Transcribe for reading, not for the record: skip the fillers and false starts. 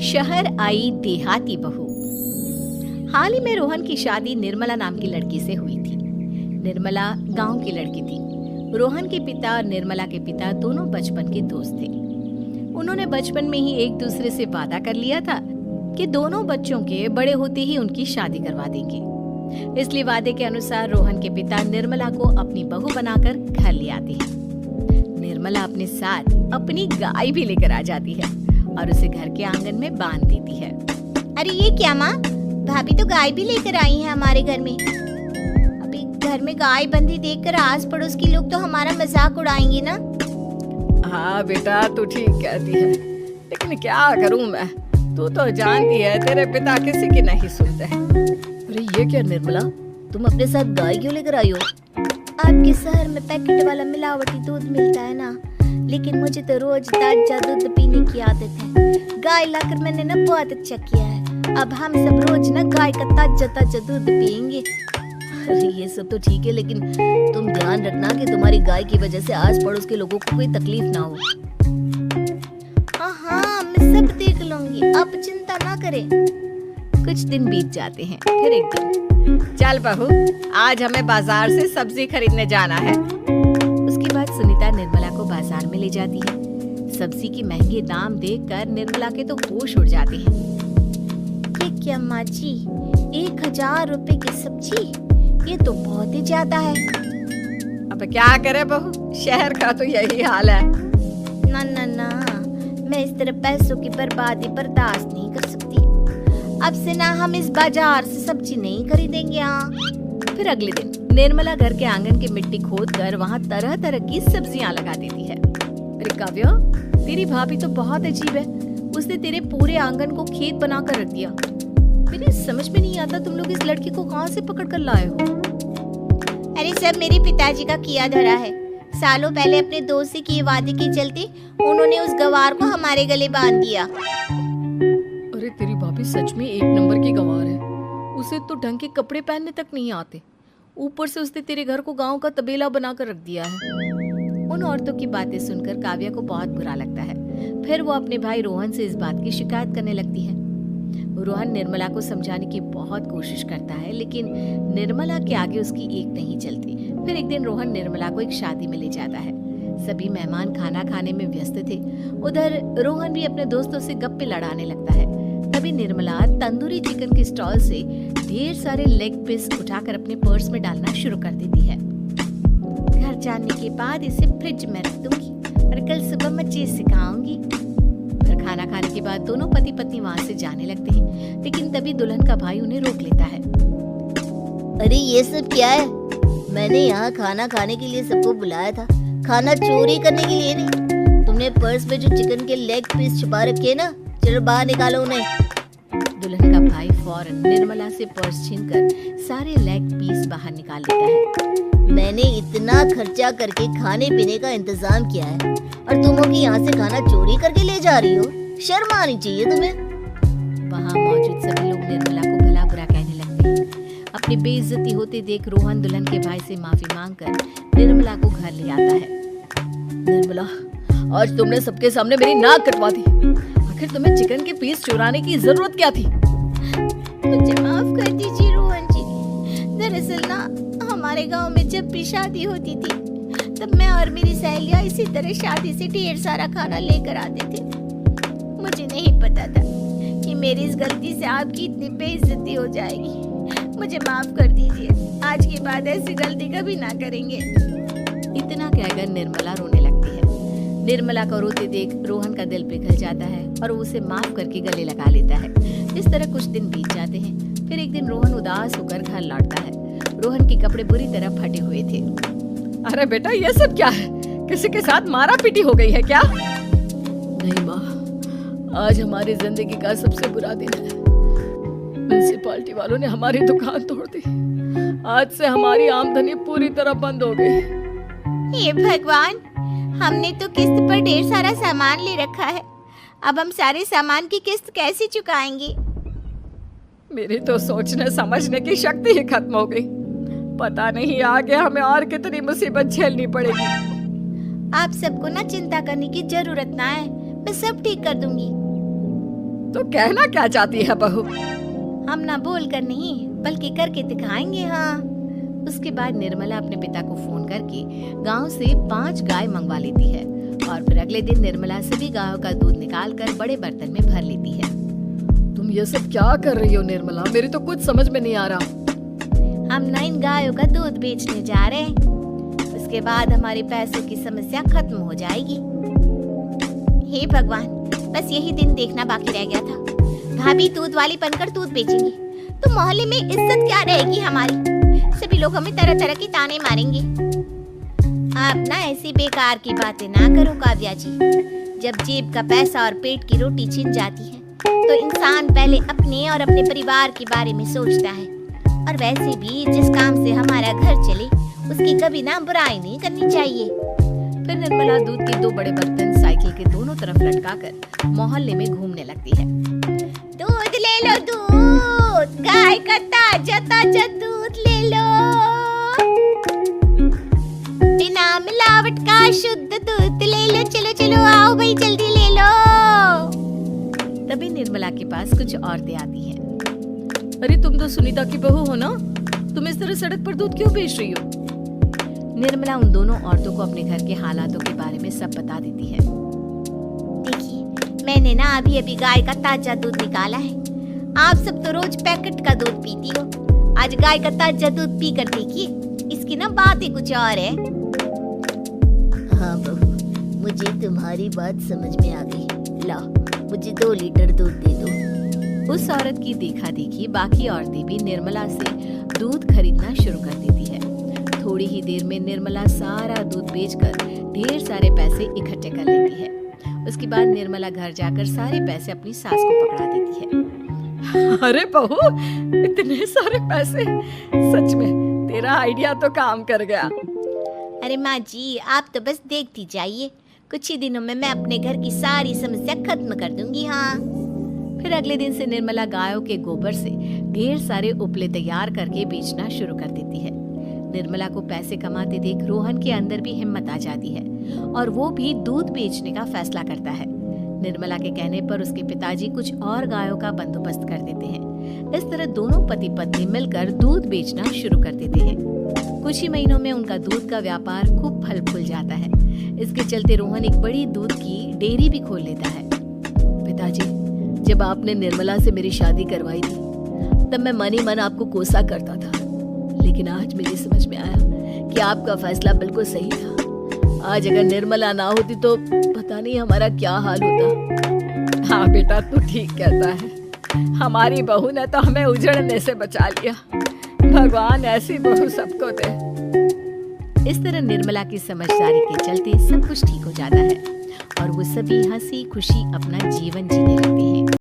शहर आई देहाती बहू। हाल ही में रोहन की शादी निर्मला नाम की लड़की से हुई थी। निर्मला गांव की लड़की थी। रोहन के पिता और निर्मला के पिता दोनों बचपन के दोस्त थे। उन्होंने बचपन में ही एक दूसरे से वादा कर लिया था कि दोनों बच्चों के बड़े होते ही उनकी शादी करवा देंगे। इसलिए वादे के अनुसार रोहन के पिता निर्मला को अपनी बहू बनाकर घर ले आते हैं। निर्मला अपने साथ अपनी गाय भी लेकर आ जाती है और उसे घर के आंगन में बांध देती है। अरे ये क्या माँ, भाभी तो गाय भी लेकर आई है हमारे घर में। अभी घर में गाय बंधी देखकर आस पड़ोस के लोग तो हमारा मजाक उड़ाएंगे ना। हाँ बेटा, तू ठीक कहती है, लेकिन क्या करूं मैं, तू तो जानती है तेरे पिता किसी की नहीं सुनते। अरे ये क्या निर्मला, तुम अपने साथ गाय क्यों लेकर आई हो? आपके शहर में पैकेट वाला मिलावटी दूध मिलता है ना, लेकिन मुझे तो रोज ताजा दूध पीने की आदत है। गाय लाकर मैंने ना बहुत अच्छा किया है। अब हम सब रोज ना गाय का ताजा ताजा दूध पियेंगे। अरे ये सब तो ठीक है, लेकिन तुम ध्यान रखना कि तुम्हारी गाय की वजह से आस पड़ोस के लोगों को कोई तकलीफ ना हो। हाँ, मैं सब देख लूंगी, आप चिंता ना करें। कुछ दिन बीत जाते हैं। फिर एक दिन, चल बहू, आज हमें बाजार से सब्जी खरीदने जाना है। उसके बाद सुनीता निर्मला को बाजार में ले जाती है। सब्जी की महंगे दाम देखकर निर्मला के तो होश उड़ जाते हैं। ये क्या माँ जी, 1000 रुपए की सब्जी, ये तो बहुत ही ज्यादा है। अब क्या करे बहू, शहर का तो यही हाल है। ना ना ना, मैं इस तरह पैसों की बर्बादी बर्दाश्त नहीं कर सकती। अब से ना हम इस बाजार से सब्जी नहीं खरीदेंगे। फिर अगले दिन निर्मला घर के आंगन की मिट्टी खोदकर वहाँ तरह तरह की सब्जियाँ लगा देती है। अरे काव्या, तेरी भाभी तो बहुत अजीब है, उसने तेरे पूरे आंगन को खेत बना कर रख दिया। मेरी समझ में नहीं आता तुम लोग इस लड़की को कहाँ से पकड़ कर लाए हो। अरे सब मेरे पिताजी का किया धरा है। सालों पहले अपने दोस्त से किए वादे के चलते उन्होंने उस गवार को हमारे गले बांध दिया। अरे तेरी भाभी सच में एक नंबर की गंवार है। उसे तो ढंग के कपड़े पहनने तक नहीं आते, ऊपर से उसने तेरे घर को गांव का तबेला बनाकर रख दिया है। उन औरतों की बातें सुनकर काव्या को बहुत बुरा लगता है। फिर वो अपने भाई रोहन से इस बात की शिकायत करने लगती है। रोहन निर्मला को समझाने की बहुत कोशिश करता है, लेकिन निर्मला के आगे उसकी एक नहीं चलती। फिर एक दिन रोहन निर्मला को एक शादी में ले जाता है। सभी मेहमान खाना खाने में व्यस्त थे। उधर रोहन भी अपने दोस्तों से गप्पे लड़ाने लगता है। तभी निर्मला तंदूरी चिकन के स्टॉल से ढेर सारे लेग पीस उठाकर अपने पर्स में डालना शुरू कर देती है। घर जाने के बाद इसे फ्रिज में रख दूंगी और कल सुबह मैं चीज सिखाऊंगी। फिर खाना खाने के बाद दोनों पति पत्नी वहाँ से जाने लगते हैं, लेकिन तभी दुल्हन का भाई उन्हें रोक लेता है। अरे ये सब क्या है? मैंने यहाँ खाना खाने के लिए सबको बुलाया था, खाना चोरी करने के लिए नहीं। तुमने पर्स में जो चिकन के लेग पीस छुपा रखे हैं ना, चलो बाहर निकालो उन्हें। दुल्हन का भाई फौरन निर्मला से पर्स छीनकर सारे लेग पीस बाहर निकाल लेता है। मैंने इतना खर्चा करके खाने पीने का इंतजाम किया है और तुम हो कि यहाँ से खाना चोरी करके ले जा रही हो? शर्म आनी चाहिए तुम्हें। वहाँ मौजूद सभी लोग निर्मला को भला बुरा कहने लगते हैं। अपनी बेइज्जती होते देख रोहन दुल्हन के भाई से माफी मांगकर निर्मला को घर ले आता है। निर्मला, आज तुमने सबके सामने मेरी नाक कटवा दी। आखिर तुम्हें चिकन के पीस चुराने की जरूरत क्या थी? मुझे माफ कर दीजिए रोहन जी। दरअसल ना, हमारे गांव में जब भी शादी होती थी तब मैं और मेरी सहेलियां इसी तरह शादी से ढेर सारा खाना लेकर आते थे। मुझे नहीं पता था कि मेरी इस गलती से आपकी इतनी बेइज्जती हो जाएगी। मुझे माफ कर दीजिए, आज के बाद ऐसी गलती कभी ना करेंगे। इतना कहकर निर्मला रोने लगती है। निर्मला को रोते देख रोहन का दिल पिघल जाता है और वो उसे माफ करके गले लगा लेता है। इस तरह कुछ दिन बीत जाते हैं। फिर एक दिन रोहन उदास होकर घर लौटता है। रोहन के कपड़े बुरी तरह फटे हुए थे। अरे बेटा, ये सब क्या है? किसी के साथ मारा पीटी हो गई है क्या? नहीं माँ, आज हमारी जिंदगी का सबसे बुरा दिन है। म्युनिसिपालिटी वालों ने हमारी दुकान तोड़ दी। आज से हमारी आमदनी पूरी तरह बंद हो गई। हे भगवान, हमने तो किस्त पर ढेर सारा सामान ले रखा है। अब हम सारे सामान की किस्त कैसे चुकाएंगे? मेरी तो सोचने समझने की शक्ति ही खत्म हो गई। पता नहीं आगे हमें और कितनी मुसीबत झेलनी पड़ेगी। आप सबको ना चिंता करने की जरूरत ना है, मैं सब ठीक कर दूंगी। तो कहना क्या चाहती है बहू? हम ना बोल कर नहीं बल्कि करके दिखाएंगे। हाँ। उसके बाद निर्मला अपने पिता को फोन करके गांव से 5 गाय मंगवा लेती है और फिर अगले दिन निर्मला सभी गायों का दूध निकाल कर बड़े बर्तन में भर लेती है। तुम ये सब क्या कर रही हो निर्मला? मेरी तो कुछ समझ में नहीं आ रहा। हम ना इन गायों का दूध बेचने जा रहे हैं। उसके बाद हमारे पैसों की समस्या खत्म हो जाएगी। हे भगवान, बस यही दिन देखना बाकी रह गया था। भाभी दूध वाली बनकर दूध बेचेंगी तो मोहल्ले में इज्जत क्या रहेगी हमारी? सभी लोग हमें तरह तरह के ताने मारेंगे। आप ना ऐसी बेकार की बातें ना करो काव्या जी। जब जेब का पैसा और पेट की रोटी छिन जाती है तो इंसान पहले अपने और अपने परिवार के बारे में सोचता है। और वैसे भी जिस काम से हमारा घर चले उसकी कभी ना बुराई नहीं करनी चाहिए। फिर निर्मला दूध के 2 बड़े बर्तन साइकिल के दोनों तरफ लटकाकर मोहल्ले में घूमने लगती है। दूध ले लो, दूध, गाय का ताजा ताजा दूध ले लो, बिना मिलावट का शुद्ध दूध ले लो। चलो चलो आओ भाई, जल्दी ले लो। तभी निर्मला के पास कुछ औरतें आती हैं। अरे तुम तो सुनीता की बहू हो ना? तुम इस तरह सड़क पर दूध क्यों बेच रही हो? निर्मला उन दोनों औरतों को अपने घर के हालातों के बारे में सब बता देती है। देखिए, मैंने ना अभी अभी गाय का ताजा दूध निकाला है। आप सब तो रोज पैकेट का दूध पीती हो, आज गाय का ताजा दूध पी कर देखिए, इसकी ना बात ही कुछ और है। हाँ बहू, मुझे तुम्हारी बात समझ में आ गई। ला, मुझे 2 लीटर दूध दे दो। उस औरत की देखा देखी बाकी औरतें भी निर्मला से दूध खरीदना शुरू कर देती है। थोड़ी ही देर में निर्मला सारा दूध बेचकर ढेर सारे पैसे इकट्ठे कर लेती है। उसके बाद निर्मला घर जाकर सारे पैसे अपनी सास को पकड़ा देती है। अरे बहू, इतने सारे पैसे! सच में तेरा आइडिया तो काम कर गया। अरे माँ जी, आप तो बस देखती जाइए, कुछ ही दिनों में मैं अपने घर की सारी समस्या खत्म कर दूंगी। हाँ। फिर अगले दिन से निर्मला गायों के गोबर से ढेर सारे उपले तैयार करके बेचना शुरू कर देती है। निर्मला को पैसे कमाते देख रोहन के अंदर भी हिम्मत आ जाती है और वो भी दूध बेचने का फैसला करता है। निर्मला के कहने पर उसके पिताजी कुछ और गायों का बंदोबस्त कर देते हैं। इस तरह दोनों पति पत्नी मिलकर दूध बेचना शुरू कर देते हैं। कुछ ही महीनों में उनका दूध का व्यापार खूब फल फूल जाता है। इसके चलते रोहन एक बड़ी दूध की डेयरी भी खोल लेता है। पिताजी, जब आपने निर्मला से मेरी शादी करवाई थी तब मैं मन ही मन आपको कोसा करता था, लेकिन आज मुझे समझ में आया कि आपका फैसला बिल्कुल सही था। आज अगर निर्मला ना होती तो पता नहीं हमारा क्या हाल होता। हाँ बेटा, तू ठीक कहता है। हमारी बहू ने तो हमें उजड़ने से बचा लिया। भगवान ऐसी बहू सबको दे। इस तरह निर्मला की समझदारी के चलते सब कुछ ठीक हो जाता है और वो सभी हंसी खुशी अपना जीवन जीने लगते हैं।